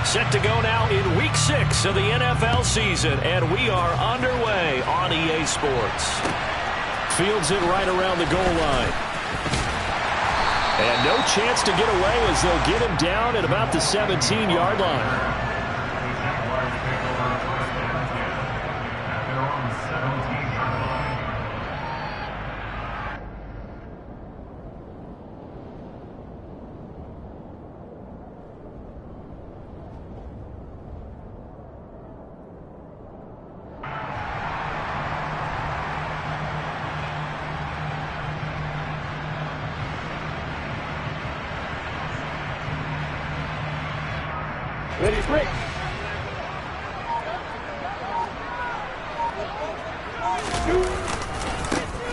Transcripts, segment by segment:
Set to go now in Week 6 of the NFL season, and we are underway on EA Sports. Fields it right around the goal line. And no chance to get away as they'll get him down at about the 17-yard line. Ready, break.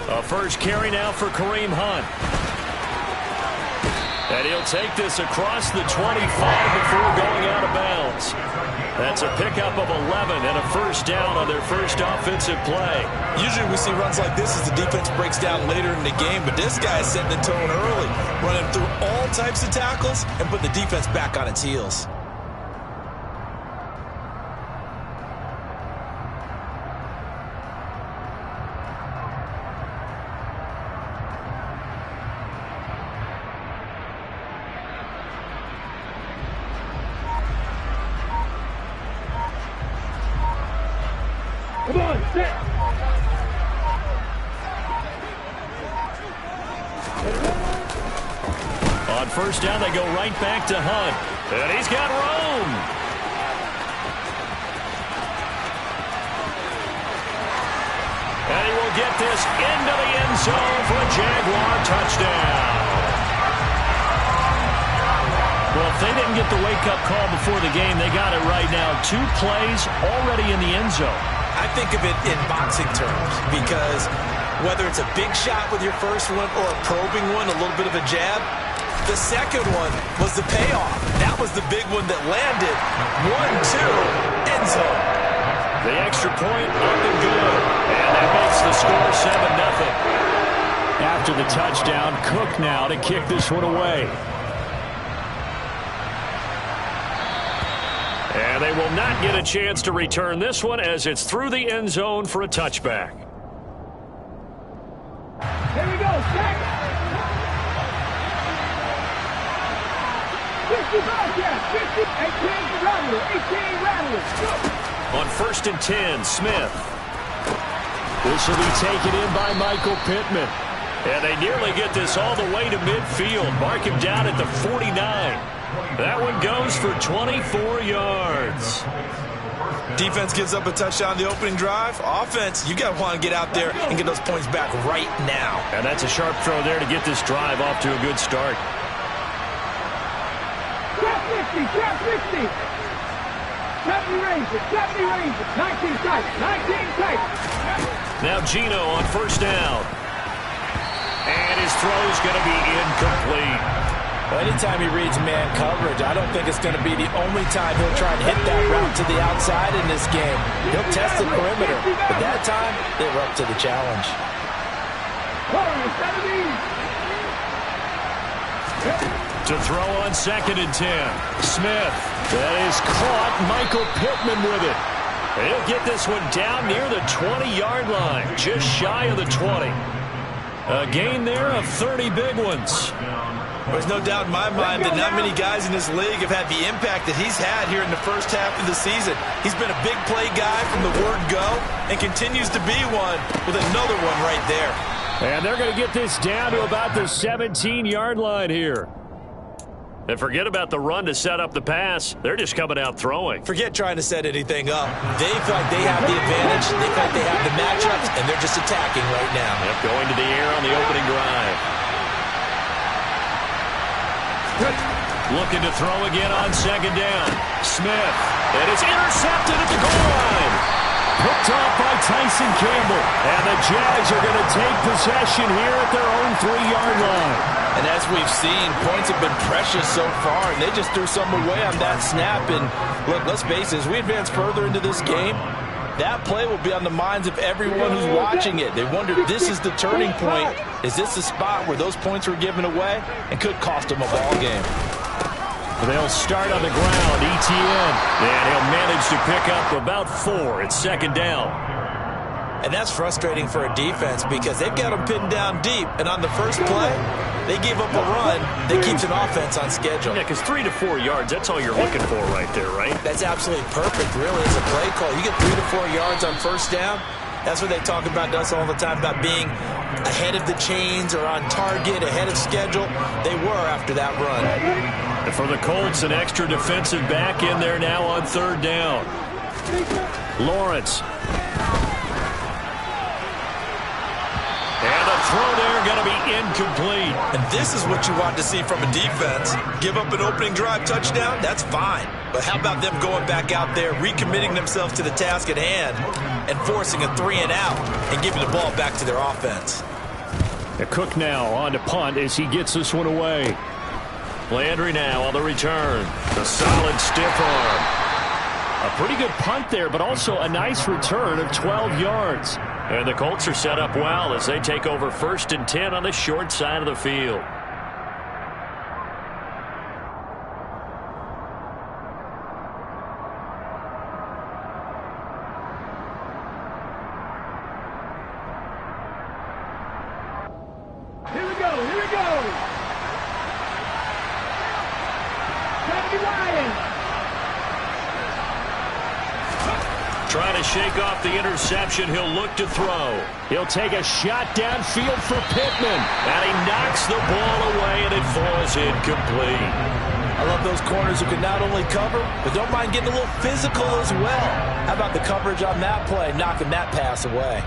A first carry now for Kareem Hunt. And he'll take this across the 25 before going out of bounds. That's a pickup of 11 and a first down on their first offensive play. Usually we see runs like this as the defense breaks down later in the game, but this guy is setting the tone early, running through all types of tackles and put the defense back on its heels. Come on, set. On first down, they go right back to Hunt. And he's got room. And he will get this into the end zone for a Jaguar touchdown. Well, if they didn't get the wake-up call before the game, they got it right now. 2 plays already in the end zone. I think of it in boxing terms because whether it's a big shot with your first one or a probing one, a little bit of a jab, the second one was the payoff. That was the big one that landed. 1-2, end zone. The extra point up and good. And that makes the score 7-0. After the touchdown, Cook now to kick this one away. And they will not get a chance to return this one as it's through the end zone for a touchback. Here we go, set. 55, yeah, 50, 18, Rattler, go. On first and 10, Smith. This will be taken in by Michael Pittman. And they nearly get this all the way to midfield. Mark him down at the 49. That one goes for 24 yards. Defense gives up a touchdown the opening drive. Offense, you got to want to get out there and get those points back right now. And that's a sharp throw there to get this drive off to a good start. Trap 50, trap 50. 70 Rangers, 19 tight, 19 tight. Now Gino on first down. And his throw's going to be incomplete. Well, anytime he reads man coverage, I don't think it's going to be the only time he'll try and hit that route to the outside in this game. He'll test the perimeter, but that time, they were up to the challenge. To throw on second and 10. Smith. That is caught. Michael Pittman with it. He'll get this one down near the 20-yard line, just shy of the 20. A gain there of 30 big ones. There's no doubt in my mind that not many guys in this league have had the impact that he's had here in the first half of the season. He's been a big play guy from the word go and continues to be one with another one right there. And they're going to get this down to about the 17-yard line here. And forget about the run to set up the pass. They're just coming out throwing. Forget trying to set anything up. They feel like they have the advantage. They feel like they have the matchups, and they're just attacking right now. Yep, going to the air on the opening drive. Looking to throw again on second down. Smith. And it's intercepted at the goal line. Picked off by Tyson Campbell. And the Jags are going to take possession here at their own 3-yard line. And as we've seen, points have been precious so far, and they just threw some away on that snap. And look, let's face it, as we advance further into this game, that play will be on the minds of everyone who's watching it. They wonder, this is the turning point. Is this the spot where those points were given away and could cost them a ball game? They'll start on the ground. ETN. And he'll manage to pick up about 4. It's second down. And that's frustrating for a defense because they've got them pinned down deep. And on the first play, they gave up a run that keeps an offense on schedule. Yeah, because 3 to 4 yards, that's all you're looking for right there, right? That's absolutely perfect, really, as a play call. You get 3 to 4 yards on first down. That's what they talk about us all the time, about being ahead of the chains or on target, ahead of schedule. They were after that run. And for the Colts, an extra defensive back in there now on third down. Lawrence. And the throw there going to be incomplete. And this is what you want to see from a defense. Give up an opening drive touchdown, that's fine. But how about them going back out there, recommitting themselves to the task at hand, and forcing a 3 and out and giving the ball back to their offense. Cook now on to punt as he gets this one away. Landry now on the return. The solid stiff arm. A pretty good punt there, but also a nice return of 12 yards. And the Colts are set up well as they take over 1st and 10 on the short side of the field. Here we go, here we go. Trying to shake off the interception. He'll look to throw. He'll take a shot downfield for Pittman. And he knocks the ball away, and it falls incomplete. I love those corners who can not only cover, but don't mind getting a little physical as well. How about the coverage on that play, knocking that pass away?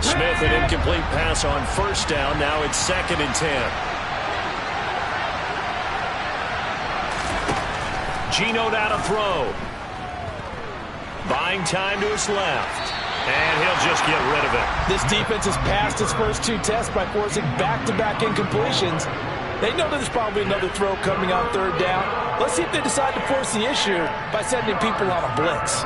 Smith, an incomplete pass on first down. Now it's 2nd and 10. Geno now to throw. Buying time to his left. And he'll just get rid of it. This defense has passed its first 2 tests by forcing back-to-back incompletions. They know there's probably another throw coming on third down. Let's see if they decide to force the issue by sending people on a blitz.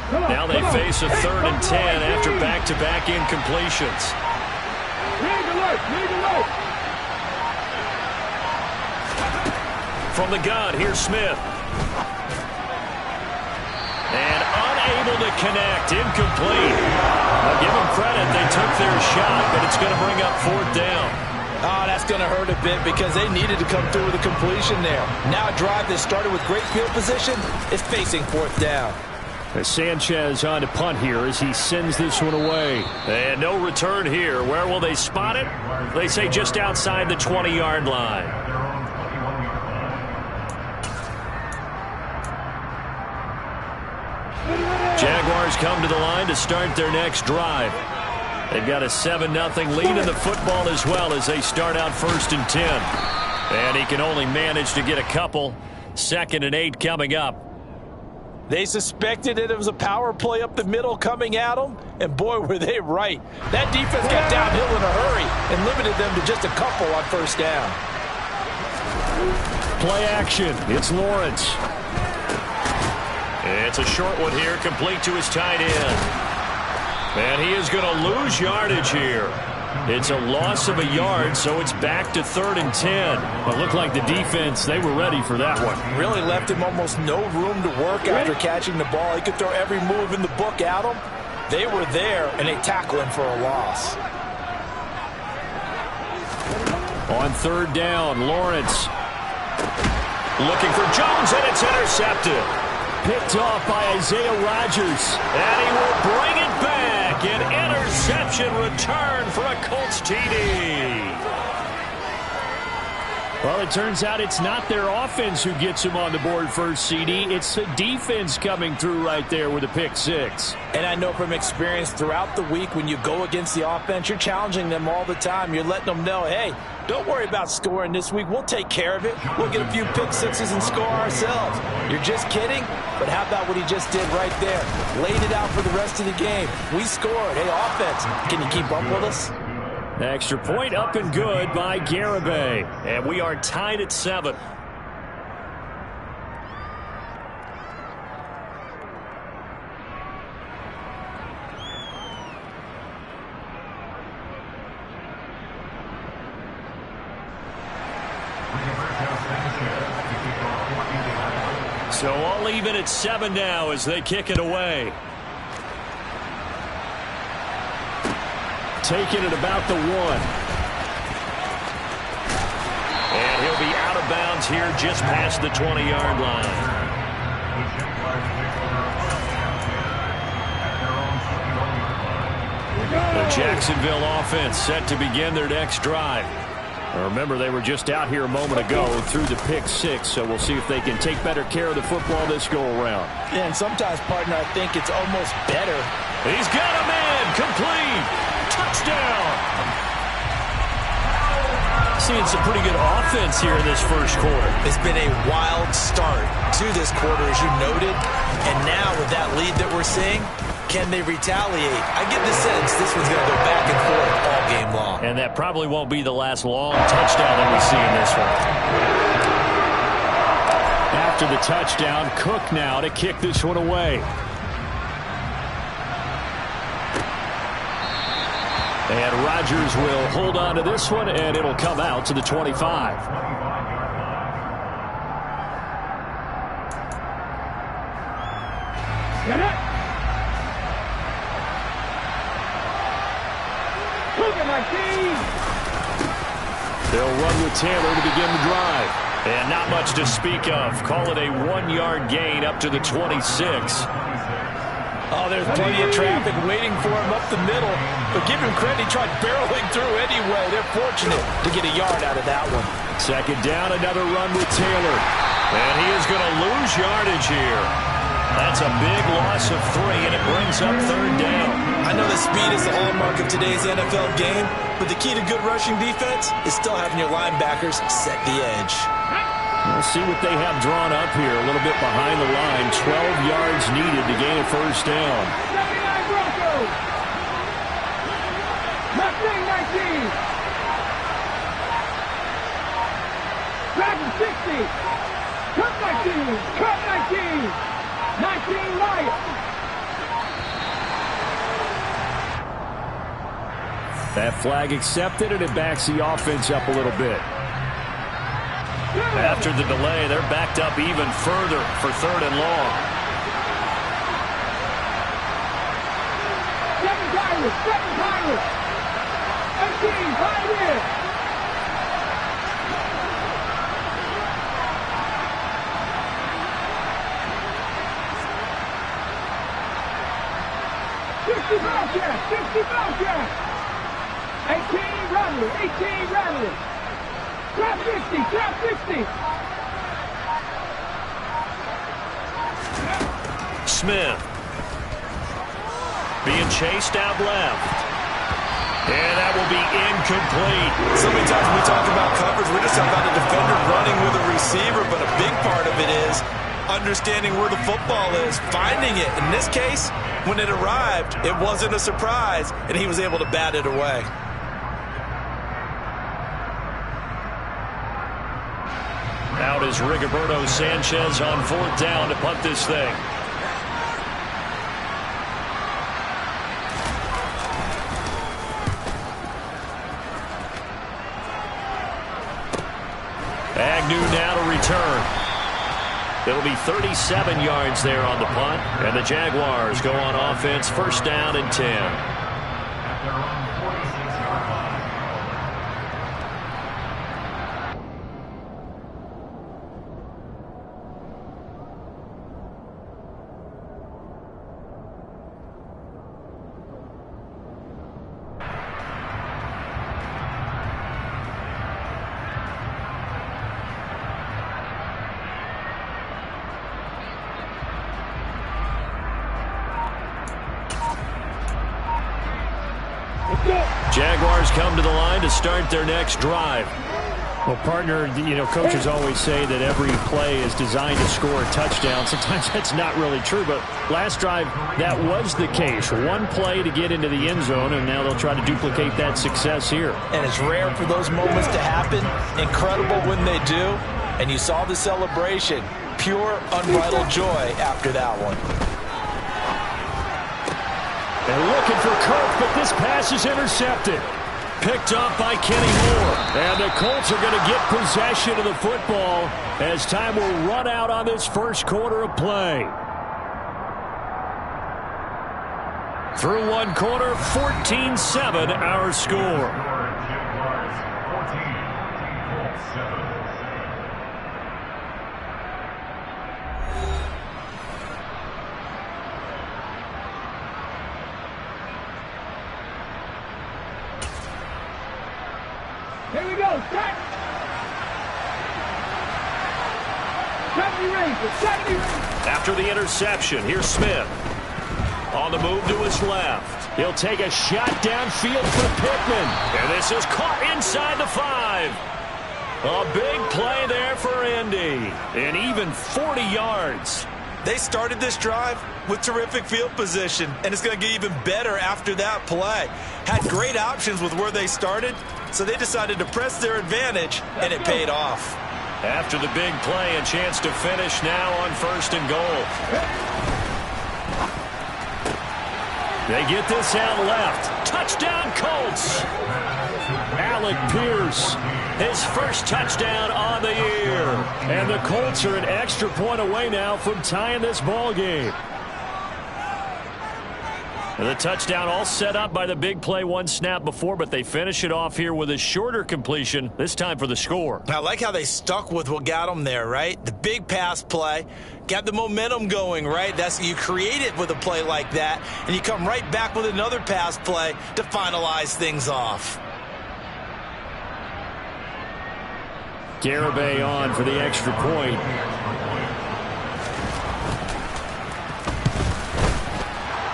Now they face a 3rd and 10 after back-to-back incompletions. From the gun, here's Smith. And unable to connect, incomplete. I'll give them credit, they took their shot, but it's going to bring up 4th down. Oh, that's going to hurt a bit because they needed to come through with a completion there. Now a drive that started with great field position is facing 4th down. Sanchez on to punt here as he sends this one away. And no return here. Where will they spot it? They say just outside the 20-yard line. Jaguars come to the line to start their next drive. They've got a 7-0 lead in the football as well as they start out 1st and 10. And he can only manage to get a couple. 2nd and 8 coming up. They suspected that it was a power play up the middle coming at them, and boy, were they right. That defense got downhill in a hurry and limited them to just a couple on first down. Play action. It's Lawrence. It's a short one here, complete to his tight end. And he is going to lose yardage here. It's a loss of a yard, so it's back to 3rd and 10. But looked like the defense, they were ready for that one. Really left him almost no room to work after catching the ball. He could throw every move in the book at him. They were there, and they tackle him for a loss. On 3rd down, Lawrence looking for Jones, and it's intercepted. Picked off by Isaiah Rodgers, and he will bring it back. An interception return for a Colts TD. Well, it turns out it's not their offense who gets them on the board first, CD. It's the defense coming through right there with a pick six. And I know from experience throughout the week when you go against the offense, you're challenging them all the time. You're letting them know, hey, don't worry about scoring this week. We'll take care of it. We'll get a few pick sixes and score ourselves. You're just kidding? But how about what he just did right there? Laid it out for the rest of the game. We scored. Hey, offense, can you keep up with us? Extra point up and good by Garibay. And we are tied at 7. So all even at 7 now as they kick it away. Taking it about the 1. And he'll be out of bounds here just past the 20-yard line. The Jacksonville offense set to begin their next drive. Remember, they were just out here a moment ago through the pick six, so we'll see if they can take better care of the football this go-around. Yeah, and sometimes, partner, I think it's almost better. He's got a man complete. Touchdown. Seeing some pretty good offense here in this first quarter. It's been a wild start to this quarter, as you noted. And now with that lead that we're seeing, can they retaliate? I get the sense this one's going to go back and forth all game long. And that probably won't be the last long touchdown that we see in this one. After the touchdown, Cook now to kick this one away. And Rodgers will hold on to this one, and it'll come out to the 25. Get it! They'll run with Taylor to begin the drive. And not much to speak of. Call it a 1-yard gain up to the 26. Oh, there's plenty of traffic waiting for him up the middle. But give him credit, he tried barreling through anyway. They're fortunate to get a yard out of that one. Second down, another run with Taylor. And he is going to lose yardage here. That's a big loss of 3, and it brings up third down. I know that speed is the hallmark of today's NFL game, but the key to good rushing defense is still having your linebackers set the edge. We'll see what they have drawn up here. A little bit behind the line. 12 yards needed to gain a first down. Second line Broncos. Left wing 19. Driving 60. Cut 19. Cut 19. 19 Lions. That flag accepted, and it backs the offense up a little bit. After the delay, they're backed up even further for third and long. Second Pirates. 18, Pioneers. Sixty Bobcats. 18 Rattlers. Trap 60. Smith. Being chased out left. And that will be incomplete. So many times when we talk about coverage, we're just talking about a defender running with a receiver, but a big part of it is understanding where the football is, finding it. In this case, when it arrived, it wasn't a surprise, and he was able to bat it away. Out is Rigoberto Sanchez on fourth down to punt this thing. Agnew now to return. It'll be 37 yards there on the punt, and the Jaguars go on offense, first down and 10. Jaguars come to the line to start their next drive. Well, partner, coaches always say that every play is designed to score a touchdown. Sometimes that's not really true, but last drive, that was the case. One play to get into the end zone, and now they'll try to duplicate that success here. And it's rare for those moments to happen. Incredible when they do. And you saw the celebration. Pure, unbridled joy after that one. They're looking for Kirk, but this pass is intercepted. Picked up by Kenny Moore. And the Colts are going to get possession of the football as time will run out on this first quarter of play. Through one quarter, 14-7 our score. Here we go. Set. 70 Rangers. 70 Rangers. After the interception, here's Smith. On the move to his left. He'll take a shot downfield for Pittman. And this is caught inside the 5. A big play there for Indy. And even 40 yards. They started this drive with terrific field position, and it's going to get even better after that play. Had great options with where they started, so they decided to press their advantage, and it paid off. After the big play, a chance to finish now on 1st and goal. They get this out left. Touchdown, Colts. Alec Pierce, his first touchdown on the year. And the Colts are an extra point away now from tying this ball game. The touchdown all set up by the big play one snap before, but they finish it off here with a shorter completion, this time for the score. I like how they stuck with what got them there, right? The big pass play, got the momentum going, right? You create it with a play like that, and you come right back with another pass play to finalize things off. Garibay on for the extra point.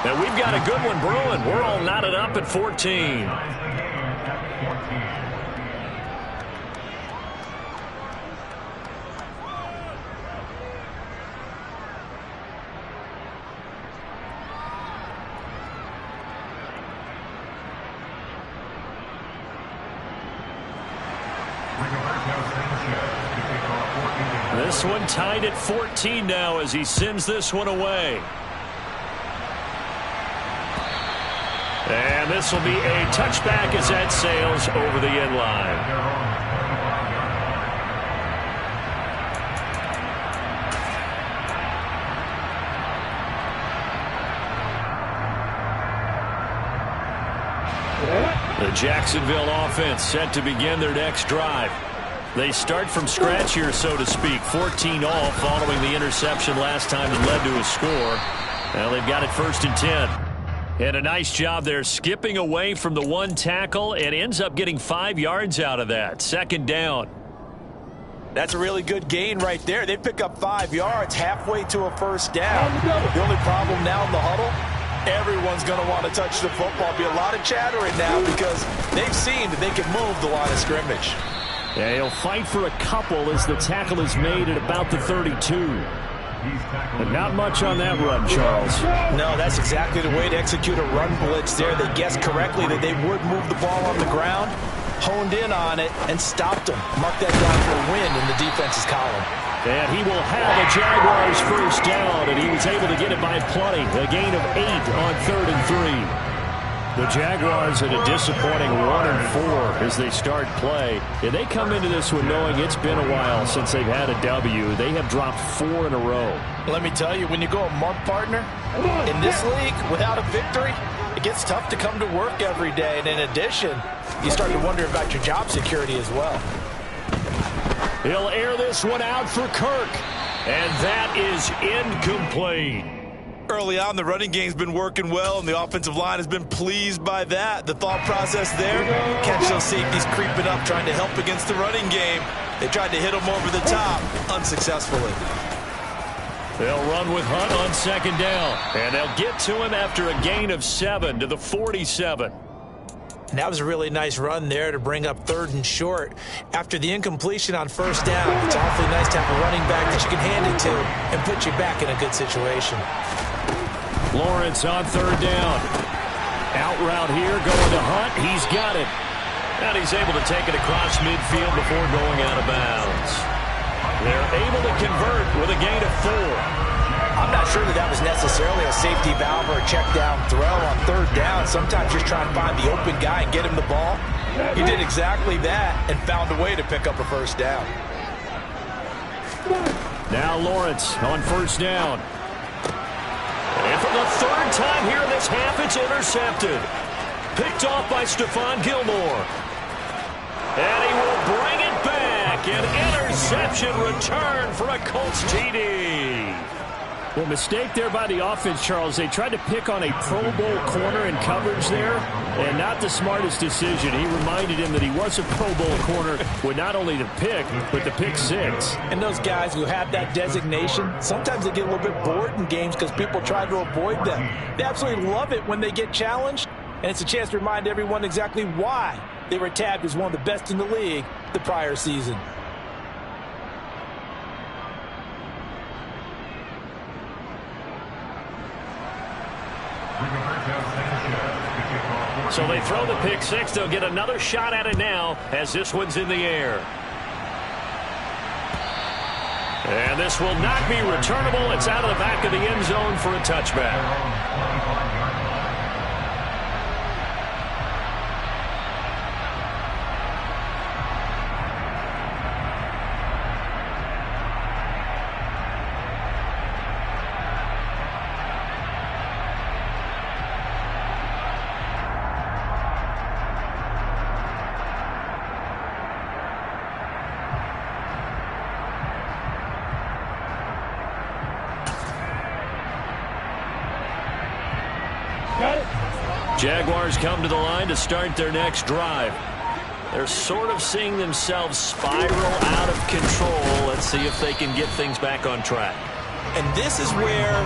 And we've got a good one brewing. We're all knotted up at 14. This one tied at 14 now as he sends this one away. And this will be a touchback as that sails over the end line. The Jacksonville offense set to begin their next drive. They start from scratch here, so to speak. 14 all following the interception last time that led to a score. Well, they've got it 1st and 10. And a nice job there skipping away from the one tackle and ends up getting 5 yards out of that. 2nd down. That's a really good gain right there. They pick up 5 yards halfway to a 1st down. The only problem now in the huddle, everyone's going to want to touch the football. Be a lot of chattering now because they've seen that they can move the line of scrimmage. Yeah, he'll fight for a couple as the tackle is made at about the 32. But not much on that run, Charles. No, that's exactly the way to execute a run blitz there. They guessed correctly that they would move the ball on the ground, honed in on it, and stopped them. Mark that down for a win in the defense's column. And he will have a Jaguars 1st down, and he was able to get it by plenty. A gain of 8 on 3rd and 3. The Jaguars at a disappointing 1-4 as they start play. And they come into this one knowing it's been a while since they've had a W. They have dropped 4 in a row. Let me tell you, when you go a month, partner, in this league without a victory, it gets tough to come to work every day. And in addition, you start to wonder about your job security as well. He'll air this one out for Kirk. And that is incomplete. Early on, the running game's been working well, and the offensive line has been pleased by that. The thought process there, catch those safeties creeping up, trying to help against the running game. They tried to hit them over the top, unsuccessfully. They'll run with Hunt on 2nd down, and they'll get to him after a gain of 7 to the 47. And that was a really nice run there to bring up 3rd and short. After the incompletion on 1st down, it's awfully nice to have a running back that you can hand it to and put you back in a good situation. Lawrence on 3rd down. Out route here, going to Hunt. He's got it. And he's able to take it across midfield before going out of bounds. They're able to convert with a gain of 4. I'm not sure that was necessarily a safety valve or a check down throw on 3rd down. Sometimes just trying to find the open guy and get him the ball. He did exactly that and found a way to pick up a 1st down. Now Lawrence on 1st down. And for the 3rd time here this half, it's intercepted. Picked off by Stephon Gilmore. And he will bring it back. An interception return for a Colts TD. Well, mistake there by the offense, Charles. They tried to pick on a Pro Bowl corner in coverage there, and not the smartest decision. He reminded him that he was a Pro Bowl corner with not only the pick, but the pick 6. And those guys who have that designation, sometimes they get a little bit bored in games because people try to avoid them. They absolutely love it when they get challenged, and it's a chance to remind everyone exactly why they were tabbed as one of the best in the league the prior season. So they throw the pick 6. They'll get another shot at it now as this one's in the air. And this will not be returnable. It's out of the back of the end zone for a touchback. Jaguars come to the line to start their next drive. They're sort of seeing themselves spiral out of control. Let's see if they can get things back on track. And this is where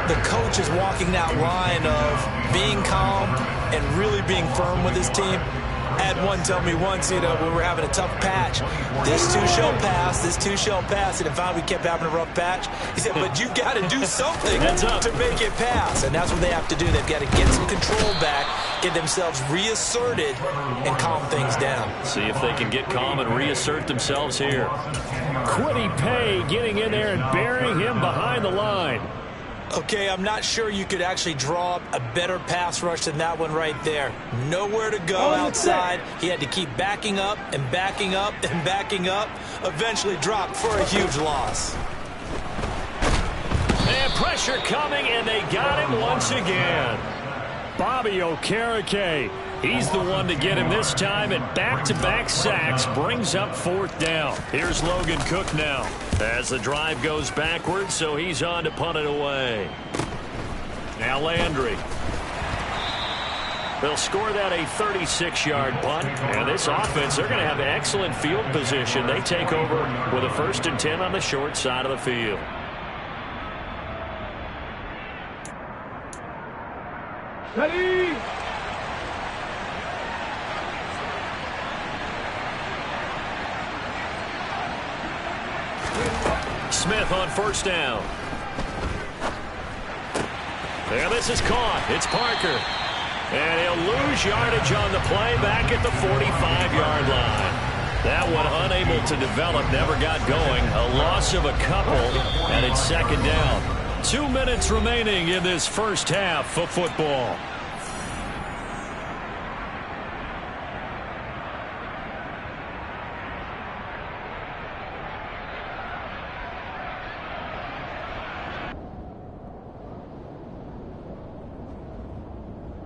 the coach is walking that line of being calm and really being firm with his team. I had one tell me once, when we were having a tough patch, this too shall pass, this too shall pass. And if we kept having a rough patch, he said, but you've got to do something to make it pass. And that's what they have to do. They've got to get some control back, get themselves reasserted, and calm things down. See if they can get calm and reassert themselves here. Quiddy Pay getting in there and burying him behind the line. Okay, I'm not sure you could actually draw up a better pass rush than that one right there. Nowhere to go outside. He had to keep backing up and backing up and backing up. Eventually dropped for a huge loss. And pressure coming, and they got him once again. Bobby Okereke, he's the one to get him this time, and back-to-back sacks brings up 4th down. Here's Logan Cook now as the drive goes backwards, so he's on to punt it away. Now Landry. They'll score that a 36-yard punt, and this offense, they're going to have excellent field position. They take over with a 1st and 10 on the short side of the field. Ready? Smith on 1st down. And this is caught. It's Parker. And he'll lose yardage on the play back at the 45-yard line. That one unable to develop, never got going. A loss of a couple, and it's 2nd down. 2 minutes remaining in this first half of football.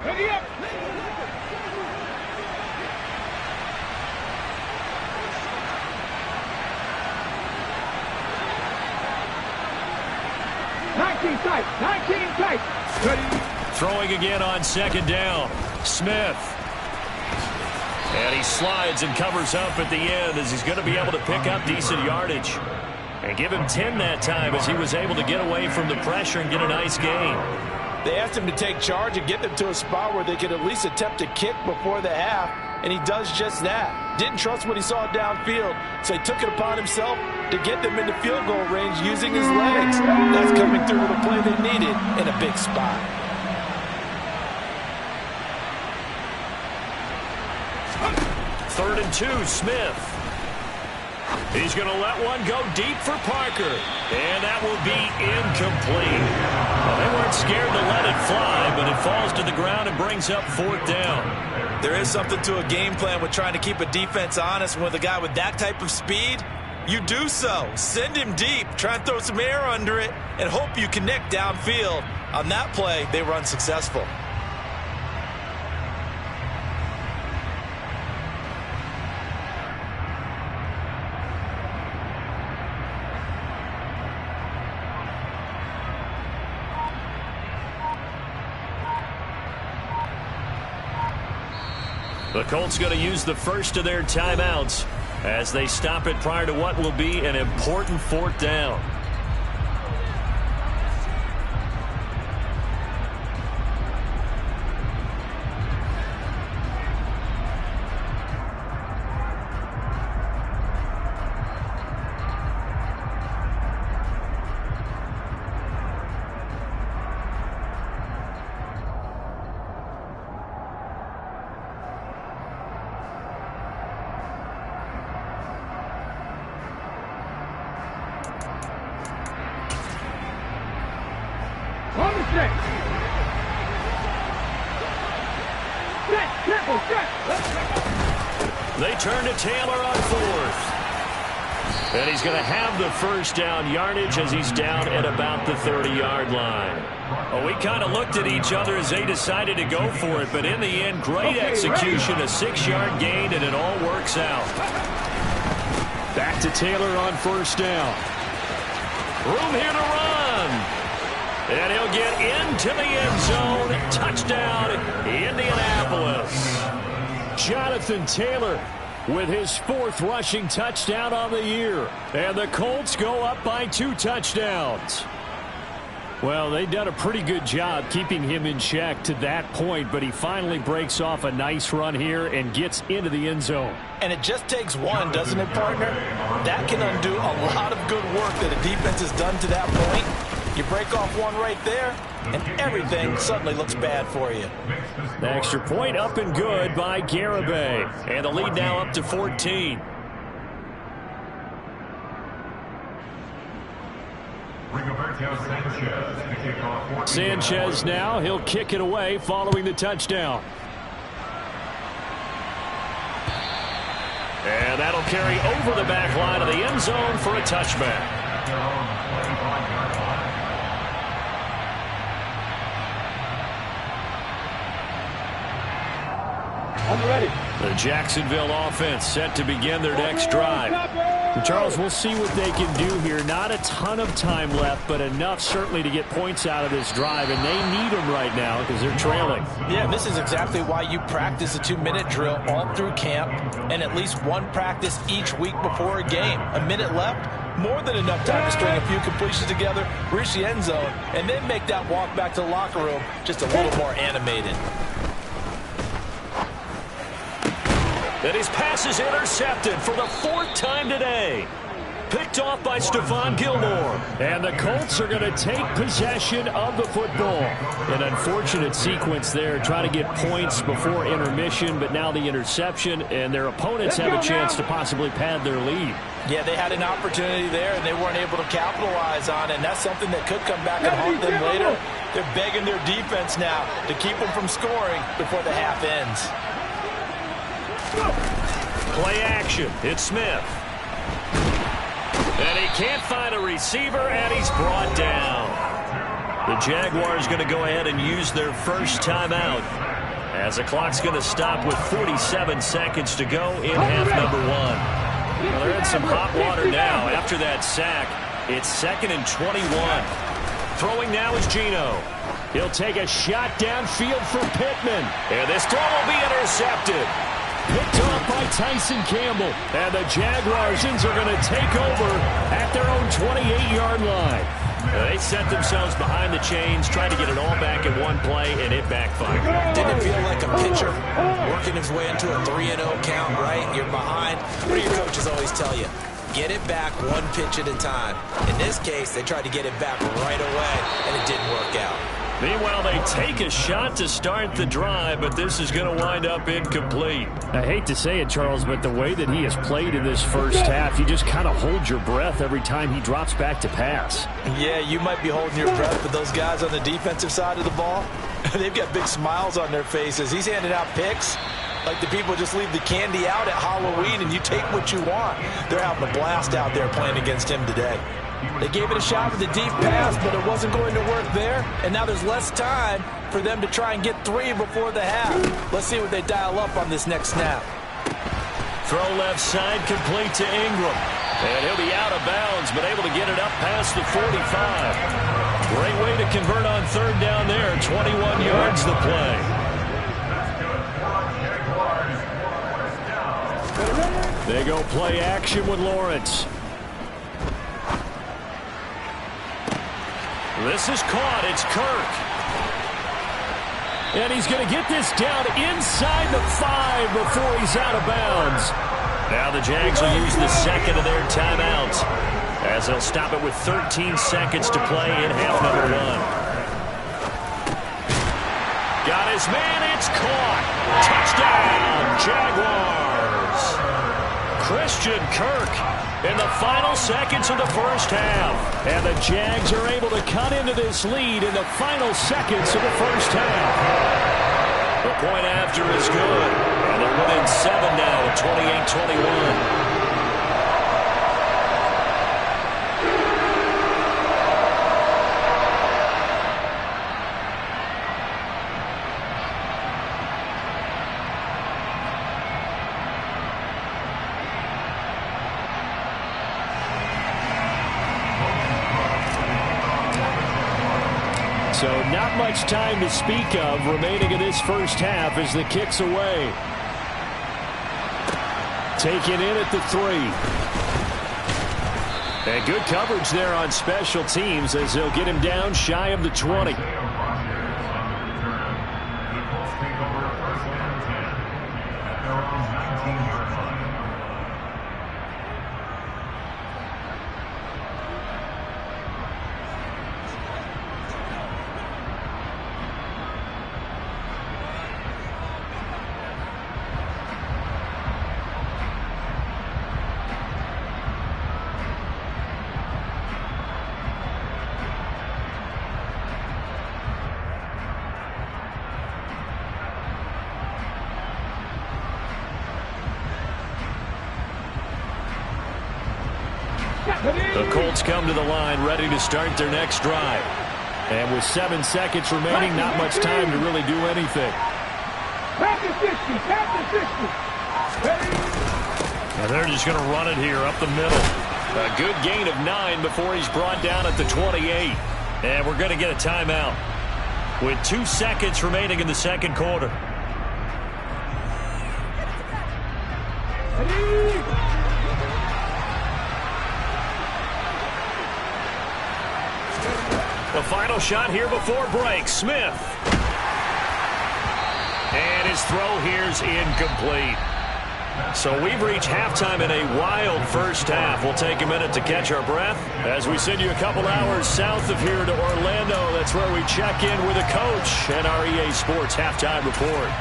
Ready up! Tight. 19 tight. Ready. Throwing again on 2nd down. Smith. And he slides and covers up at the end as he's going to be able to pick up decent yardage. And give him 10 that time as he was able to get away from the pressure and get a nice gain. They asked him to take charge and get them to a spot where they could at least attempt a kick before the half, and he does just that. Didn't trust what he saw downfield, so he took it upon himself to get them into field goal range using his legs. That's coming through with a play they needed in a big spot. Third and 2, Smith. He's going to let one go deep for Parker. And that will be incomplete. Well, they weren't scared to let it fly, but it falls to the ground and brings up 4th down. There is something to a game plan with trying to keep a defense honest. With a guy with that type of speed, you do so. Send him deep. Try and throw some air under it and hope you connect downfield. On that play, they were unsuccessful. The Colts going to use the first of their timeouts as they stop it prior to what will be an important 4th down. They turn to Taylor on 4th. And he's going to have the first down yardage as he's down at about the 30-yard line. Well, we kind of looked at each other as they decided to go for it, but in the end, great execution, a 6-yard gain, and it all works out. Back to Taylor on 1st down. Room here to run. And he'll get into the end zone. Touchdown, Indianapolis. Jonathan Taylor with his 4th rushing touchdown on the year. And the Colts go up by 2 touchdowns. Well, they've done a pretty good job keeping him in check to that point, but he finally breaks off a nice run here and gets into the end zone. And it just takes one, doesn't it, partner? That can undo a lot of good work that a defense has done to that point. You break off one right there, and everything suddenly looks bad for you. The extra point up and good by Garibay. And the lead now up to 14. Sanchez now. He'll kick it away following the touchdown. And that'll carry over the back line of the end zone for a touchback. I'm ready. The Jacksonville offense set to begin their next drive. And Charles, we'll see what they can do here. Not a ton of time left, but enough certainly to get points out of this drive, and they need them right now because they're trailing. Yeah, and this is exactly why you practice a 2-minute drill all through camp and at least one practice each week before a game. A minute left, more than enough time to string a few completions together, reach the end zone, and then make that walk back to the locker room just a little more animated. And his pass is intercepted for the 4th time today. Picked off by Stephon Gilmore. And the Colts are going to take possession of the football. An unfortunate sequence there, trying to get points before intermission, but now the interception, and their opponents have a chance to possibly pad their lead. Yeah, they had an opportunity there, and they weren't able to capitalize on it, and that's something that could come back and haunt them later. They're begging their defense now to keep them from scoring before the half ends. Play action. It's Smith. And he can't find a receiver, and he's brought down. The Jaguars going to go ahead and use their first timeout as the clock's going to stop with 47 seconds to go in half number 1. Well, they're in some hot water now. After that sack, it's 2nd and 21. Throwing now is Geno. He'll take a shot downfield for Pittman. And this throw will be intercepted. Picked off by Tyson Campbell. And the Jaguars are going to take over at their own 28-yard line. They set themselves behind the chains, trying to get it all back in one play, and it backfired. Didn't it feel like a pitcher working his way into a 3-0 count, right? You're behind. What do your coaches always tell you? Get it back one pitch at a time. In this case, they tried to get it back right away, and it didn't work out. Meanwhile, they take a shot to start the drive, but this is going to wind up incomplete. I hate to say it, Charles, but the way that he has played in this first half, you just kind of hold your breath every time he drops back to pass. Yeah, you might be holding your breath, but those guys on the defensive side of the ball, they've got big smiles on their faces. He's handing out picks like the people just leave the candy out at Halloween and you take what you want. They're having a blast out there playing against him today. They gave it a shot with a deep pass, but it wasn't going to work there. And now there's less time for them to try and get 3 before the half. Let's see what they dial up on this next snap. Throw left side, complete to Ingram. And he'll be out of bounds, but able to get it up past the 45. Great way to convert on third down there. 21 yards the play. They go play action with Lawrence. This is caught. It's Kirk. And he's going to get this down inside the 5 before he's out of bounds. Now the Jags will use the second of their timeouts as they'll stop it with 13 seconds to play in half number 1. Got his man. It's caught. Touchdown, Jaguars. Christian Kirk in the final seconds of the first half. And the Jags are able to cut into this lead in the final seconds of the first half. The point after is good. And they're winning 7 now, 28-21. So not much time to speak of remaining in this first half as the kick's away. Taken in at the 3. And good coverage there on special teams as they'll get him down shy of the 20. The Colts come to the line ready to start their next drive. And with 7 seconds remaining, not much time to really do anything. And they're just going to run it here up the middle. A good gain of 9 before he's brought down at the 28. And we're going to get a timeout with 2 seconds remaining in the second quarter. The final shot here before break. Smith. And his throw here's incomplete. So we've reached halftime in a wild first half. We'll take a minute to catch our breath as we send you a couple hours south of here to Orlando. That's where we check in with a coach and our EA Sports halftime report.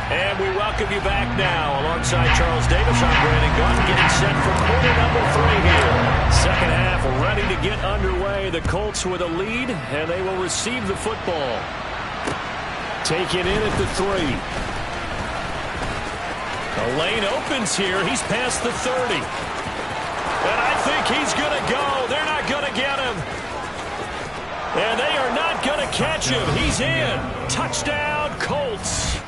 And we welcome you back now alongside Charles Davis. I'm Brandon Gunn getting set for quarter number 3 here. Second half ready to get underway. The Colts with a lead, and they will receive the football. Taken in at the 3. The lane opens here. He's past the 30. And I think he's going to go. They're not going to get him. And they are not going to catch him. He's in. Touchdown, Colts.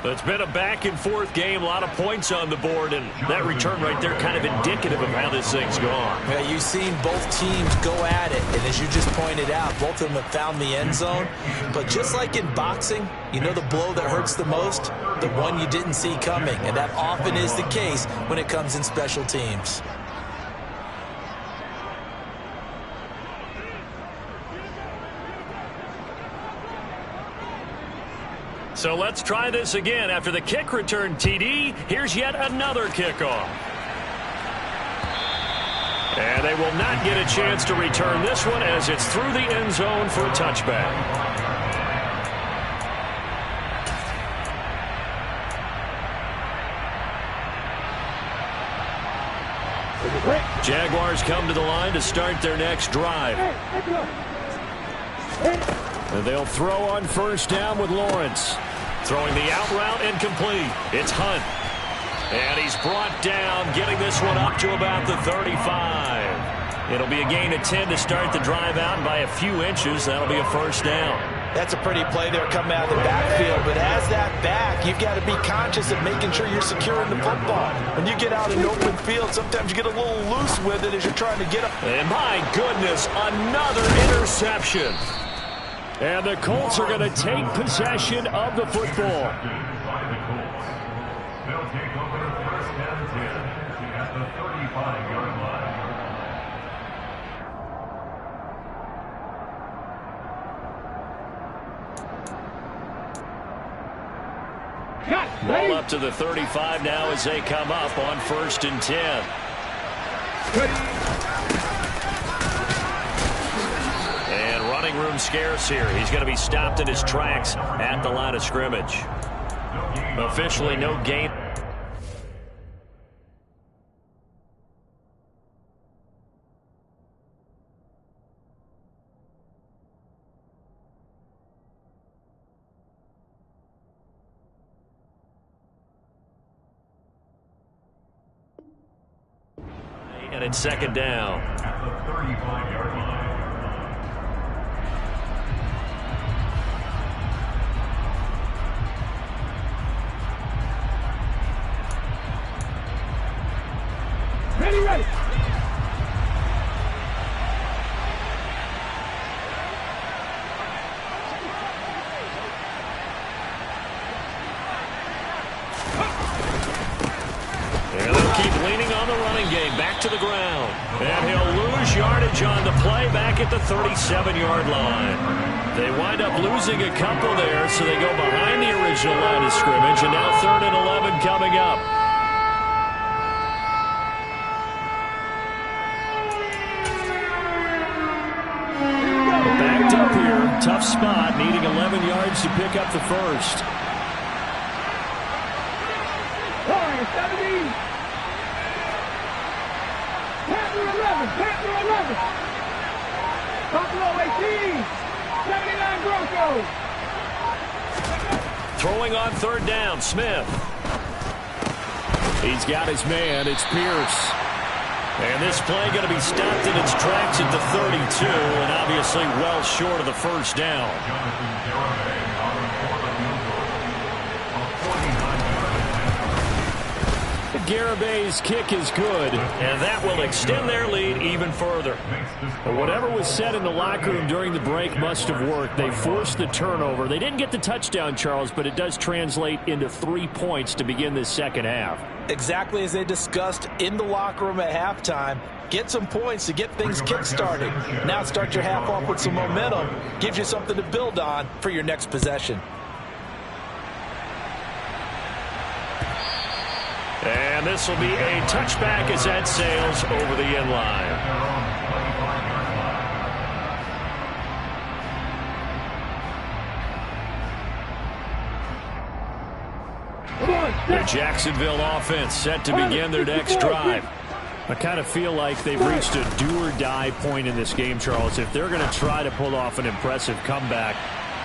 It's been a back-and-forth game, a lot of points on the board, and that return right there kind of indicative of how this thing's gone. Yeah, you've seen both teams go at it, and as you just pointed out, both of them have found the end zone. But just like in boxing, you know the blow that hurts the most? The one you didn't see coming, and that often is the case when it comes in special teams. So let's try this again. After the kick return TD, here's yet another kickoff. And they will not get a chance to return this one as it's through the end zone for a touchback. Jaguars come to the line to start their next drive. And they'll throw on first down with Lawrence. Throwing the out route incomplete. It's Hunt. And he's brought down, getting this one up to about the 35. It'll be a gain of 10 to start the drive out by a few inches. That'll be a first down. That's a pretty play there coming out of the backfield. But as that back, you've got to be conscious of making sure you're securing the football. When you get out in open field, sometimes you get a little loose with it as you're trying to get up. And my goodness, another interception. And the Colts are going to take possession of the football. They'll take over the first and 10 at the 35-yard line. Ball up to the 35 now as they come up on first and 10. Running room scarce here. He's going to be stopped in his tracks at the line of scrimmage. Officially no gain. And it's second down. At the 35-yard line. Ready. And they'll keep leaning on the running game. Back to the ground. And he'll lose yardage on the play back at the 37-yard line. They wind up losing a couple there, so they go behind the original line of scrimmage. And now 3rd and 11 coming up. Backed up here. Tough spot. Needing 11 yards to pick up the first. 17. Panther 11. Buffalo 18. 79 Broncos. Throwing on third down, Smith. He's got his man. It's Pierce. And this play going to be stopped in its tracks at the 32, and obviously well short of the first down. Garabay's kick is good, and that will extend their lead even further. But whatever was said in the locker room during the break must have worked. They forced the turnover. They didn't get the touchdown, Charles, but it does translate into 3 points to begin this second half. Exactly as they discussed in the locker room at halftime. Get some points to get things kick-started. Now start your half off with some momentum. Gives you something to build on for your next possession. And this will be a touchback as that sails over the end line. The Jacksonville offense set to begin their next drive. I kind of feel like they've reached a do-or-die point in this game, Charles. If they're going to try to pull off an impressive comeback,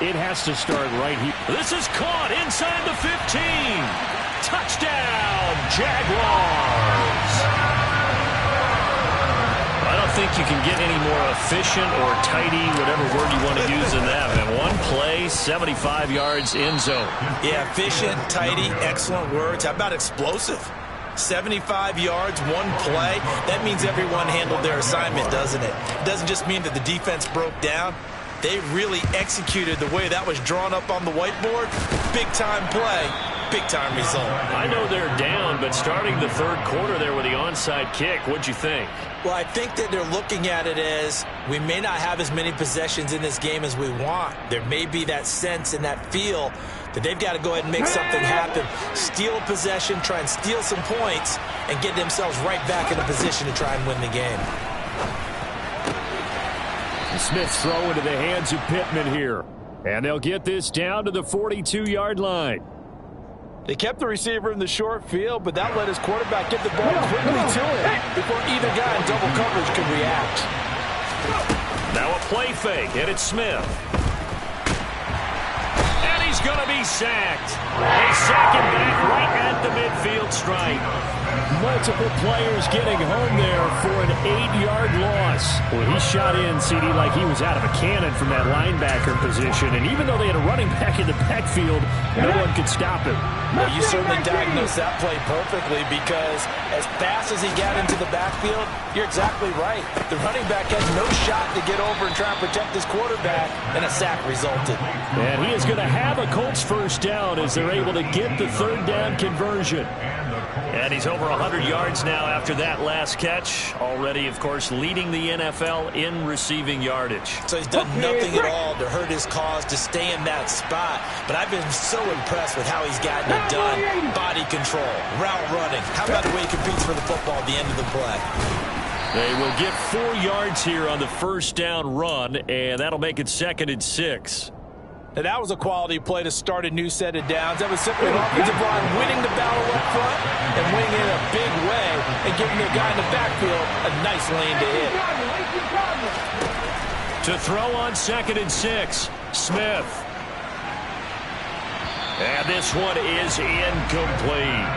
it has to start right here. This is caught inside the 15. Touchdown, Jaguars. I don't think you can get any more efficient or tidy, whatever word you want to use in that, man. One play, 75 yards in zone. Yeah, efficient, tidy, excellent words. How about explosive? 75 yards, one play. That means everyone handled their assignment, doesn't it? It doesn't just mean that the defense broke down. They really executed the way that was drawn up on the whiteboard. Big-time play, big-time result. I know they're down, but starting the third quarter there with the onside kick, what'd you think? Well, I think that they're looking at it as we may not have as many possessions in this game as we want. There may be that sense and that feel that they've got to go ahead and make something happen. Steal a possession, try and steal some points, and get themselves right back in a position to try and win the game. Smith's throw into the hands of Pittman here. And they'll get this down to the 42-yard line. They kept the receiver in the short field, but that let his quarterback get the ball quickly to him before either guy in double coverage could react. Now a play fake, and it's Smith. And he's going to be sacked. They sack him back right at the midfield stripe. Multiple players getting home there for an 8-yard loss. Well, he shot in, CD, like he was out of a cannon from that linebacker position. And even though they had a running back in the backfield, no one could stop him. Well, you certainly diagnosed that play perfectly because as fast as he got into the backfield, you're exactly right. The running back had no shot to get over and try and protect his quarterback, and a sack resulted. And he is going to have a Colts first down as they're able to get the third down conversion. And he's over 100 yards now after that last catch. Already, of course, leading the NFL in receiving yardage. So he's done nothing at all to hurt his cause to stay in that spot. But I've been so impressed with how he's gotten it done. Body control, route running. How about the way he competes for the football at the end of the play? They will get 4 yards here on the first down run, and that'll make it 2nd and 6. Now, that was a quality play to start a new set of downs. That was simply an offensive line winning the battle up front and winning in a big way and giving their guy in the backfield a nice lane to hit. To throw on 2nd and 6, Smith. And this one is incomplete.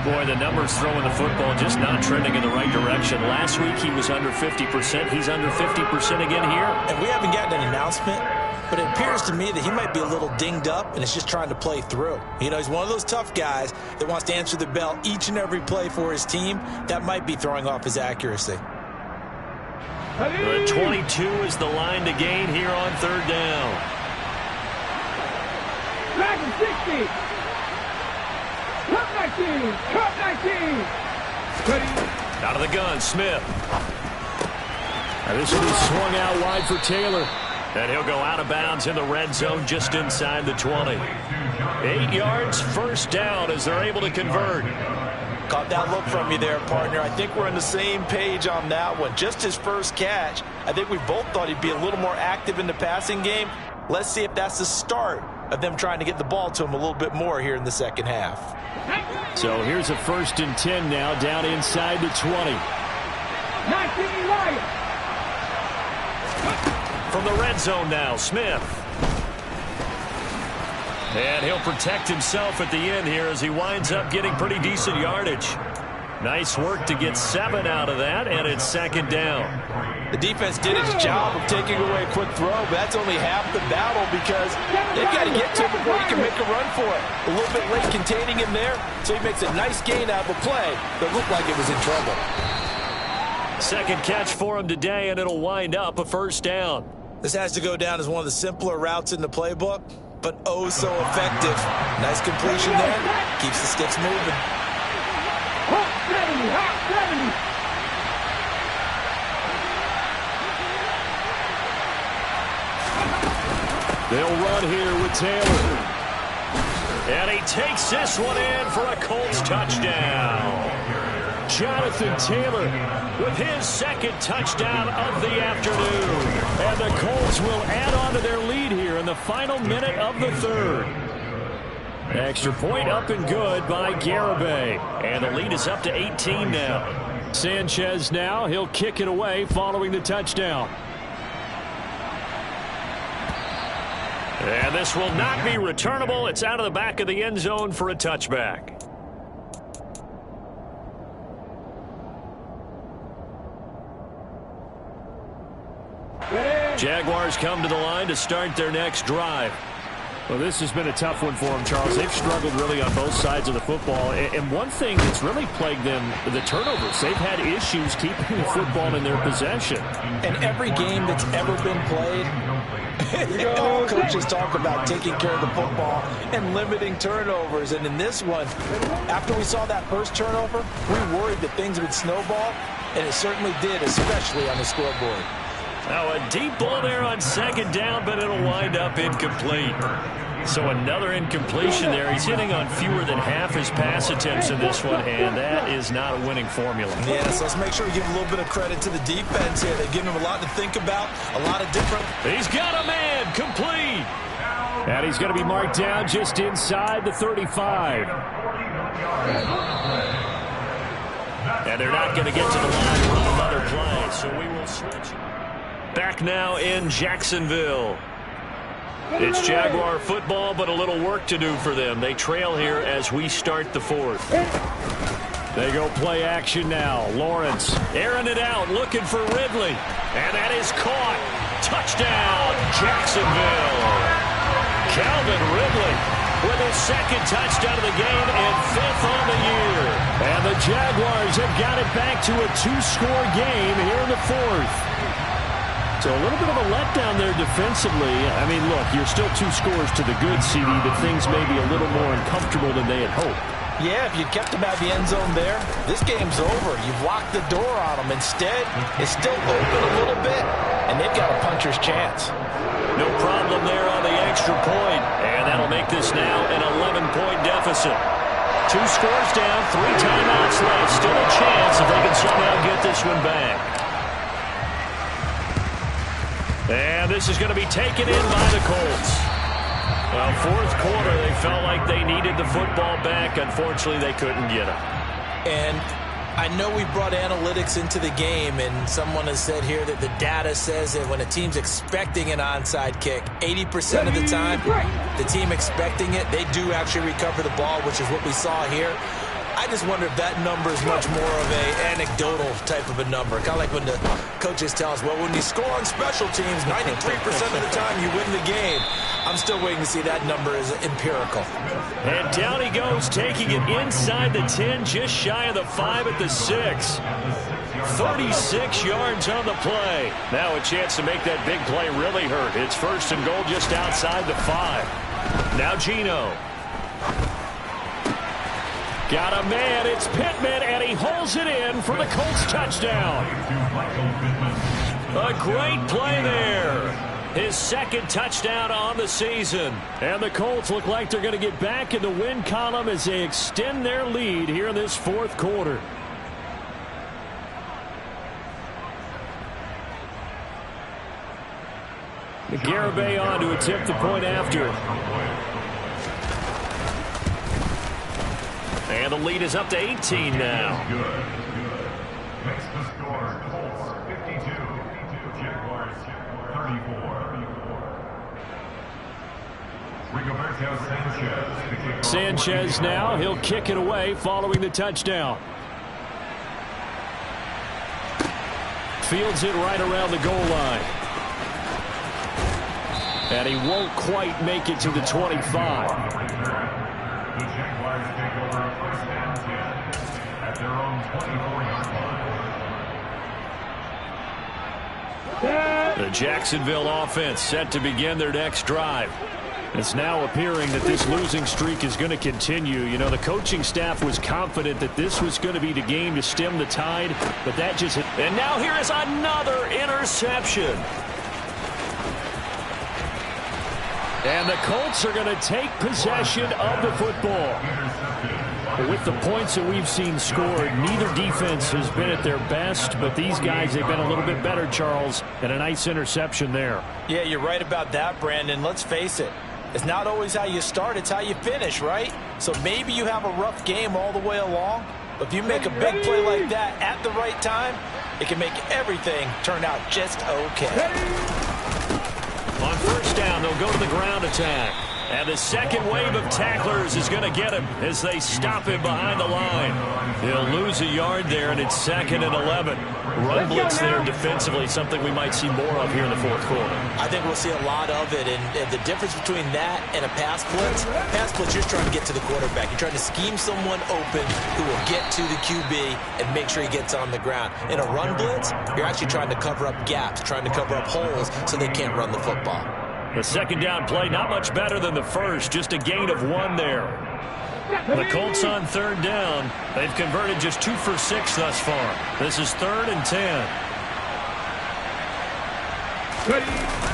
Boy, the numbers throwing the football just not trending in the right direction. Last week he was under 50%. He's under 50% again here. And we haven't gotten an announcement, but it appears to me that he might be a little dinged up and is just trying to play through. You know, he's one of those tough guys that wants to answer the bell each and every play for his team. That might be throwing off his accuracy. The 22 is the line to gain here on third down. Back to 60. Cut 19. Cut 19. Out of the gun, Smith. Now this will be swung out wide for Taylor. And he'll go out of bounds in the red zone just inside the 20. 8 yards, first down as they're able to convert. Caught that look from you there, partner. I think we're on the same page on that one. Just his first catch. I think we both thought he'd be a little more active in the passing game. Let's see if that's the start of them trying to get the ball to him a little bit more here in the second half. So here's a 1st and 10 now down inside the 20. 19 Lions. From the red zone now, Smith. And he'll protect himself at the end here as he winds up getting pretty decent yardage. Nice work to get 7 out of that, and it's 2nd down. The defense did its job of taking away a quick throw, but that's only half the battle because they've got to get to him before he can make a run for it. A little bit late containing him there, so he makes a nice gain out of a play that looked like it was in trouble. 2nd catch for him today, and it'll wind up a first down. This has to go down as one of the simpler routes in the playbook, but oh so effective. Nice completion there. Keeps the sticks moving. Hot 70. Hot 70. They'll run here with Taylor. And he takes this one in for a Colts touchdown. Jonathan Taylor with his 2nd touchdown of the afternoon. And the Colts will add on to their lead here in the final minute of the 3rd. Extra point up and good by Garibay. And the lead is up to 18 now. Sanchez now, he'll kick it away following the touchdown. And this will not be returnable. It's out of the back of the end zone for a touchback. Jaguars come to the line to start their next drive. Well, this has been a tough one for them, Charles. They've struggled really on both sides of the football. And one thing that's really plagued them, the turnovers. They've had issues keeping the football in their possession. And every game that's ever been played, all coaches talk about taking care of the football and limiting turnovers. And in this one, after we saw that first turnover, we worried that things would snowball, and it certainly did, especially on the scoreboard. Now a deep ball there on second down, but it'll wind up incomplete. So another incompletion there. He's hitting on fewer than half his pass attempts in this one, and that is not a winning formula. Yeah, so let's make sure we give a little bit of credit to the defense here. They've given him a lot to think about, a lot of different. He's got a man, complete. And he's going to be marked down just inside the 35. And they're not going to get to the line to run another play, so we will switch. Back now in Jacksonville. It's Jaguar football, but a little work to do for them. They trail here as we start the fourth. They go play action now. Lawrence airing it out, looking for Ridley. And that is caught. Touchdown, Jacksonville. Calvin Ridley with his second touchdown of the game and fifth on the year. And the Jaguars have got it back to a two-score game here in the fourth. So a little bit of a letdown there defensively. I mean, look, you're still 2 scores to the good, CD, but things may be a little more uncomfortable than they had hoped. Yeah, if you kept them out of the end zone there, this game's over. You've locked the door on them. Instead, it's still open a little bit, and they've got a puncher's chance. No problem there on the extra point, and that'll make this now an 11-point deficit. 2 scores down, 3 timeouts left. Still a chance if they can somehow get this one back. And this is going to be taken in by the Colts. Well, fourth quarter, they felt like they needed the football back. Unfortunately, they couldn't get it. And I know we brought analytics into the game, and someone has said here that the data says that when a team's expecting an onside kick, 80% of the time, the team expecting it, they do actually recover the ball, which is what we saw here. I just wonder if that number is much more of an anecdotal type of a number. Kind of like when the coaches tell us, well, when you score on special teams, 93% of the time you win the game. I'm still waiting to see that number is empirical. And down he goes, taking it inside the 10, just shy of the 5 at the 6. 36 yards on the play. Now a chance to make that big play really hurt. It's first and goal just outside the 5. Now Geno. Got a man, it's Pittman, and he holds it in for the Colts touchdown. A great play there. His second touchdown on the season. And the Colts look like they're going to get back in the win column as they extend their lead here in this fourth quarter. Garibay on to attempt the point after. And the lead is up to 18 now. Makes the score Colts 52, Jaguars 34. Sanchez now, he'll kick it away following the touchdown. Fields it right around the goal line. And he won't quite make it to the 25. The Jaguars take over first and 10 at their own 24-yard line. The Jacksonville offense set to begin their next drive. It's now appearing that this losing streak is going to continue. You know, the coaching staff was confident that this was going to be the game to stem the tide, but that just hit. And now here is another interception. And the Colts are going to take possession of the football. With the points that we've seen scored, neither defense has been at their best, but these guys, they've been a little bit better, Charles, and a nice interception there. Yeah, you're right about that, Brandon. Let's face it. It's not always how you start, it's how you finish, right? So maybe you have a rough game all the way along, but if you make a big play like that at the right time, it can make everything turn out just okay. On first down, they'll go to the ground attack. And the second wave of tacklers is going to get him as they stop him behind the line. He'll lose a yard there, and it's 2nd and 11. Run blitz there defensively, something we might see more of here in the fourth quarter. I think we'll see a lot of it, and the difference between that and a pass blitz, you're trying to get to the quarterback. You're trying to scheme someone open who will get to the QB and make sure he gets on the ground. In a run blitz, you're actually trying to cover up gaps, trying to cover up holes so they can't run the football. The second down play, not much better than the first, just a gain of 1 there. The Colts on 3rd down. They've converted just 2 for 6 thus far. This is 3rd and 10.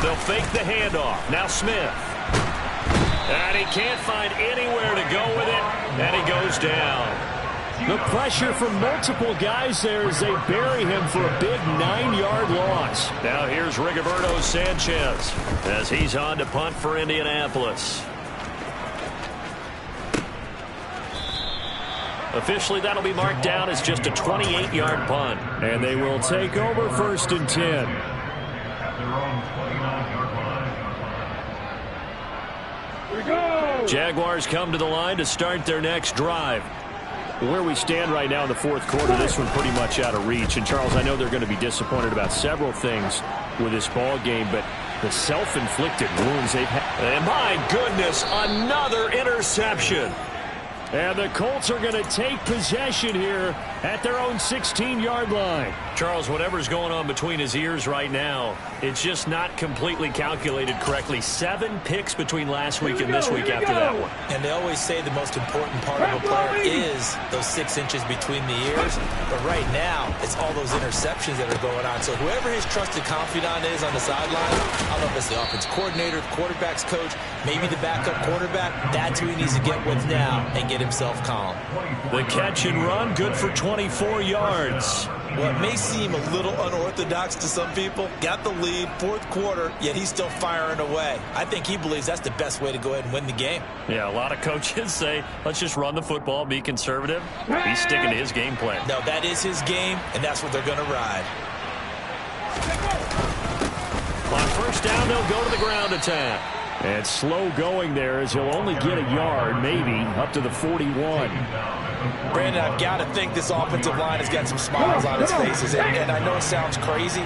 They'll fake the handoff. Now Smith. And he can't find anywhere to go with it, and he goes down. The pressure from multiple guys there as they bury him for a big 9-yard loss. Now here's Rigoberto Sanchez as he's on to punt for Indianapolis. Officially, that'll be marked down as just a 28-yard punt. And they will take over 1st and 10. At their own 29-yard line. Here we go. Jaguars come to the line to start their next drive. Where we stand right now in the fourth quarter, this one pretty much out of reach. And, Charles, I know they're going to be disappointed about several things with this ball game, but the self-inflicted wounds they've had. And my goodness, another interception. And the Colts are going to take possession here at their own 16-yard line. Charles, whatever's going on between his ears right now, it's just not completely calculated correctly. 7 picks between last week and this week after that one. And they always say the most important part of a player is those 6 inches between the ears. But right now, it's all those interceptions that are going on. So whoever his trusted confidant is on the sideline, I don't know if it's the offense coordinator, the quarterback's coach, maybe the backup quarterback, that's who he needs to get with now and get himself calm. The catch and run, good for 24 yards. Well, it may seem a little unorthodox to some people. Got the lead, fourth quarter, yet he's still firing away. I think he believes that's the best way to go ahead and win the game. Yeah, a lot of coaches say, let's just run the football, be conservative. He's sticking to his game plan. No, that is his game, and that's what they're going to ride. On 1st down, they'll go to the ground attack. And slow going there as he'll only get a yard, maybe, up to the 41. Brandon, I've got to think this offensive line has got some smiles on its faces. And I know it sounds crazy,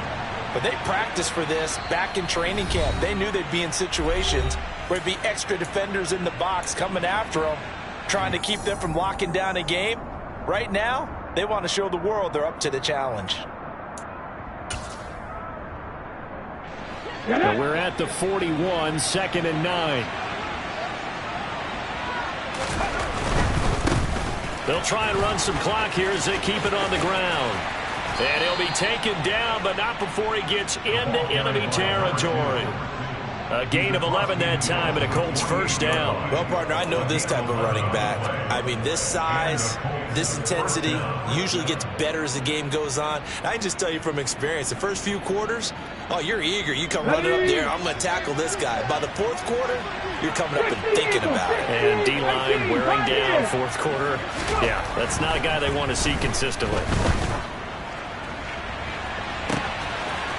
but they practiced for this back in training camp. They knew they'd be in situations where there'd be extra defenders in the box coming after them, trying to keep them from locking down a game. Right now, they want to show the world they're up to the challenge. But we're at the 41, 2nd and 9. They'll try and run some clock here as they keep it on the ground. And he'll be taken down, but not before he gets into enemy territory. A gain of 11 that time, and a Colts 1st down. Well, partner, I know this type of running back. I mean, this size, this intensity usually gets better as the game goes on. I can just tell you from experience, the first few quarters, oh, you're eager. You come running up there, I'm going to tackle this guy. By the fourth quarter, you're coming up and thinking about it. And D-line wearing down fourth quarter. Yeah, that's not a guy they want to see consistently.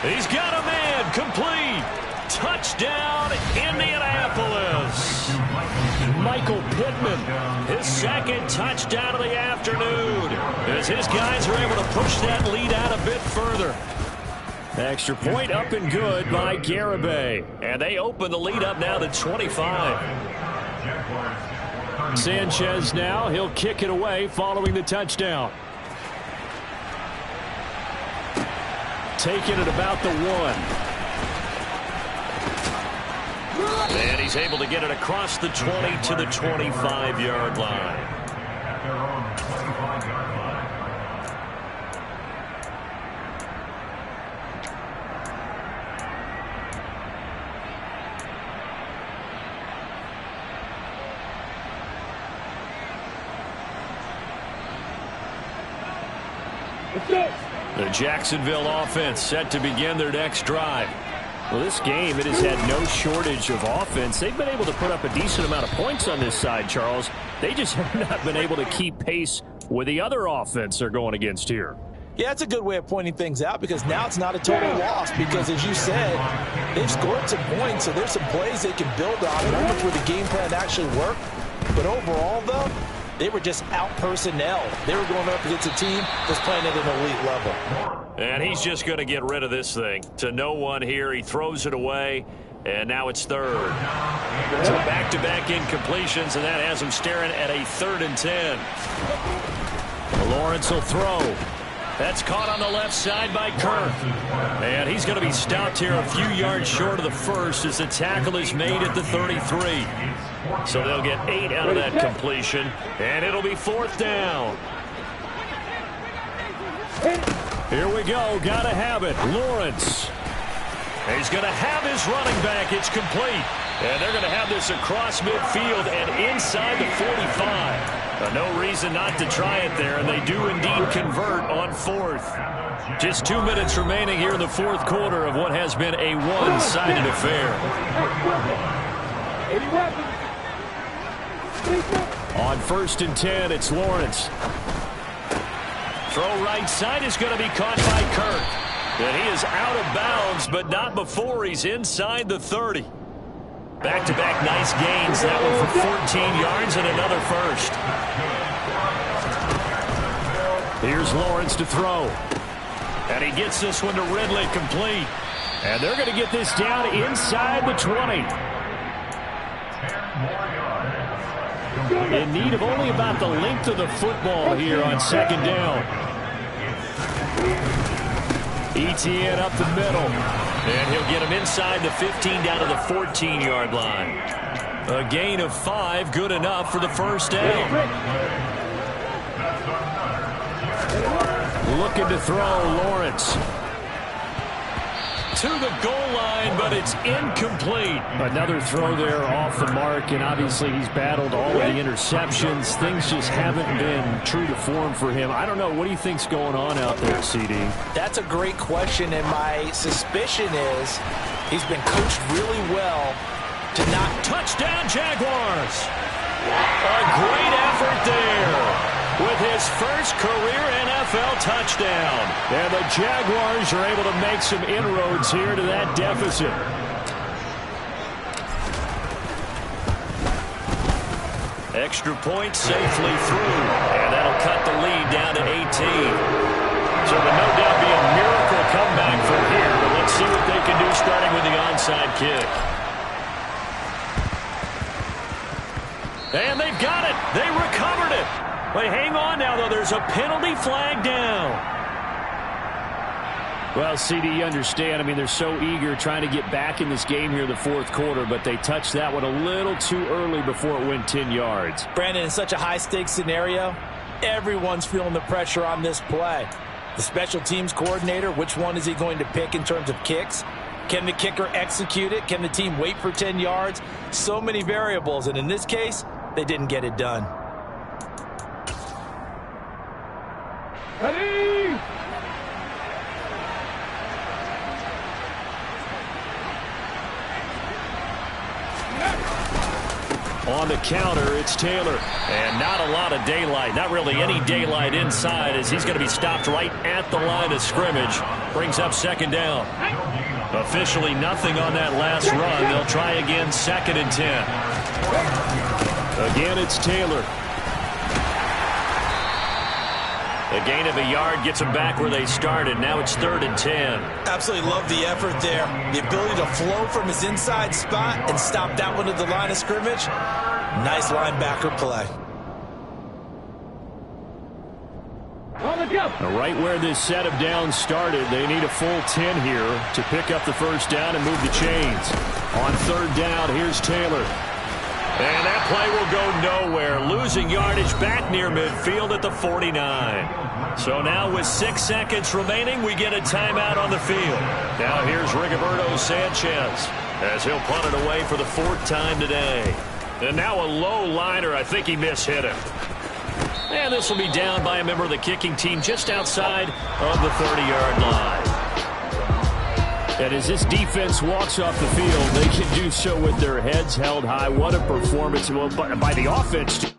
He's got a man, complete. Touchdown, Indianapolis. Michael Pittman. His 2nd touchdown of the afternoon as his guys are able to push that lead out a bit further. Extra point up and good by Garibay. And they open the lead up now to 25. Sanchez now, he'll kick it away following the touchdown. Taking it about the 1. And he's able to get it across the 20 to the 25-yard line. At their own 25-yard line. The Jacksonville offense set to begin their next drive. Well, this game, it has had no shortage of offense. They've been able to put up a decent amount of points on this side, Charles. They just have not been able to keep pace with the other offense they're going against here. Yeah, that's a good way of pointing things out because now it's not a total loss because, as you said, they've scored some points, so there's some plays they can build on. I look where the game plan actually worked. But overall, though, they were just out personnel. They were going up against a team that's playing at an elite level. And he's just going to get rid of this thing. To no one here. He throws it away, and now it's third. So back-to-back incompletions, and that has him staring at a 3rd and 10. Lawrence will throw. That's caught on the left side by Kirk. And he's going to be stopped here a few yards short of the first as the tackle is made at the 33. So they'll get 8 out of that completion, and it'll be 4th down. Here we go. Got to have it. Lawrence. He's going to have his running back. It's complete. And they're going to have this across midfield and inside the 45. No reason not to try it there, and they do indeed convert on 4th. Just 2 minutes remaining here in the 4th quarter of what has been a one-sided affair. On 1st and 10, it's Lawrence. Throw right side is going to be caught by Kirk. And he is out of bounds, but not before he's inside the 30. Back-to-back nice gains. That one for 14 yards and another first. Here's Lawrence to throw. And he gets this one to Ridley complete. And they're going to get this down inside the 20. In need of only about the length of the football here on 2nd down. ETN up the middle. And he'll get him inside the 15 down to the 14-yard line. A gain of 5, good enough for the first down. Looking to throw, Lawrence. To the goal line, but it's incomplete. Another throw there off the mark, and obviously he's battled all of the interceptions. Things just haven't been true to form for him. I don't know. What do you think's going on out there, CD? That's a great question, and my suspicion is he's been coached really well to not. Touchdown, Jaguars! A great effort there with his first career NFL touchdown. And the Jaguars are able to make some inroads here to that deficit. Extra point safely through. And that'll cut the lead down to 18. So will no doubt be a miracle comeback from here. But let's see what they can do starting with the onside kick. And they've got it. They recovered it. But hang on now, though. There's a penalty flag down. Well, CD, you understand. I mean, they're so eager trying to get back in this game here in the 4th quarter, but they touched that one a little too early before it went 10 yards. Brandon, in such a high-stakes scenario, everyone's feeling the pressure on this play. The special teams coordinator, which one is he going to pick in terms of kicks? Can the kicker execute it? Can the team wait for 10 yards? So many variables, and in this case, they didn't get it done. Ready? On the counter, it's Taylor. And not a lot of daylight. Not really any daylight inside as he's going to be stopped right at the line of scrimmage. Brings up 2nd down. Officially nothing on that last run. They'll try again, 2nd and 10. Again, it's Taylor. A gain of a yard gets them back where they started. Now it's 3rd and 10. Absolutely love the effort there. The ability to flow from his inside spot and stop that one at the line of scrimmage. Nice linebacker play. Right where this set of downs started, they need a full 10 here to pick up the first down and move the chains. On 3rd down, here's Taylor. And that play will go nowhere. Losing yardage back near midfield at the 49. So now with 6 seconds remaining, we get a timeout on the field. Now here's Rigoberto Sanchez as he'll punt it away for the 4th time today. And now a low liner. I think he mishit him. And this will be down by a member of the kicking team just outside of the 30-yard line. And as this defense walks off the field, they can do so with their heads held high. What a performance by the offense.